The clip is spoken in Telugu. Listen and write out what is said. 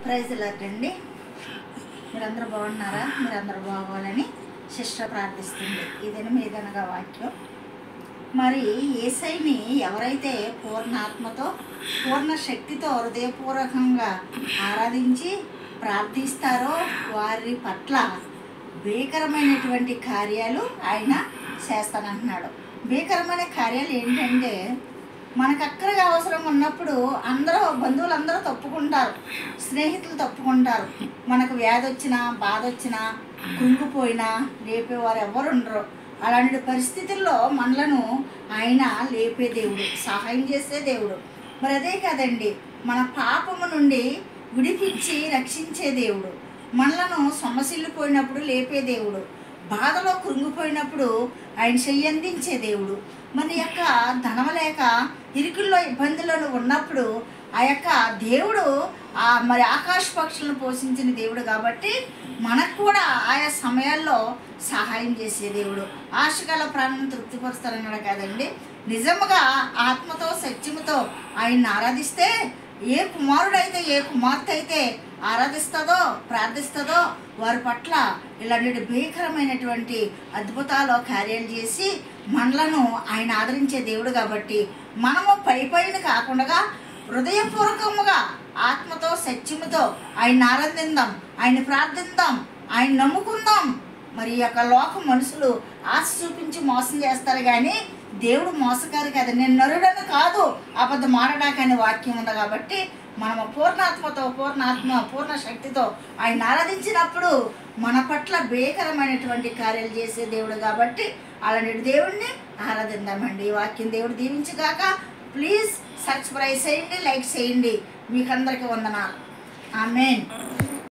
ప్రైజ్ లాటండి. మీరందరూ బాగున్నారా? మీరందరూ బాగోవాలని సిస్టర్ ప్రార్థిస్తుంది. ఇదని మీదనగా వాక్యం. మరి యేసయ్యని ఎవరైతే పూర్ణాత్మతో పూర్ణ శక్తితో హృదయపూర్వకంగా ఆరాధించి ప్రార్థిస్తారో వారి పట్ల భీకరమైనటువంటి కార్యాలు ఆయన చేస్తానంటున్నాడు. భీకరమైన కార్యాలు ఏంటంటే, మనకు అక్కడికి అవసరం ఉన్నప్పుడు అందరూ బంధువులందరూ తప్పుకుంటారు, స్నేహితులు తప్పుకుంటారు. మనకు వ్యాధి వచ్చినా బాధ వచ్చినా కృంగిపోయినా లేపేవారు ఎవరు ఉండరు. అలాంటి పరిస్థితుల్లో మనలను ఆయన లేపే దేవుడు, సహాయం చేసే దేవుడు. మరి అదే కాదండి, మన పాపము నుండి విడిపించి రక్షించే దేవుడు, మనలను సొమ్మసిల్లిపోయినప్పుడు లేపే దేవుడు, బాధలో కృంగిపోయినప్పుడు ఆయన చెయ్యందించే దేవుడు. మన యొక్క ధనం లేక ఇరుకుల్లో ఇబ్బందులను ఉన్నప్పుడు ఆ యొక్క దేవుడు మరి ఆకాశ పక్షులను పోషించిన దేవుడు కాబట్టి మనకు కూడా ఆయా సమయాల్లో సహాయం చేసే దేవుడు. ఆశగల ప్రాణాలను తృప్తిపరుస్తారన్నాడు కదండి. నిజముగా ఆత్మతో సత్యముతో ఆయన్ని ఆరాధిస్తే ఏ కుమారుడైతే ఏ కుమార్తె అయితే ఆరాధిస్తుందో ప్రార్థిస్తుందో వారి పట్ల ఇలాంటి భీకరమైనటువంటి అద్భుతాలు కార్యాలు చేసి మనలను ఆయన ఆదరించే దేవుడు కాబట్టి మనము పైన కాకుండా హృదయపూర్వకముగా ఆత్మతో సత్యముతో ఆయన ఆరాధిద్దాం, ఆయన ప్రార్థిద్దాం, ఆయన నమ్ముకుందాం. మరి ఈ యొక్క లోక మనుషులు ఆశ చూపించి మోసం చేస్తారు, కానీ దేవుడు మోసగారు కదా. నేను నరుడను కాదు అబద్ధం ఆడడాకనే వాక్యం ఉంది కాబట్టి మనము పూర్ణాత్మతో పూర్ణ శక్తితో ఆయన ఆరాధించినప్పుడు మన పట్ల భీకరమైనటువంటి కార్యాలు చేసే దేవుడు కాబట్టి అలాంటి దేవుడిని ఆరాధిద్దామండి. ఈ వాక్యం దేవుడు దీవించుగాక. ప్లీజ్ సబ్స్క్రైబ్ చేయండి, లైక్ చేయండి. మీకందరికీ వందనాలు. ఆమేన్.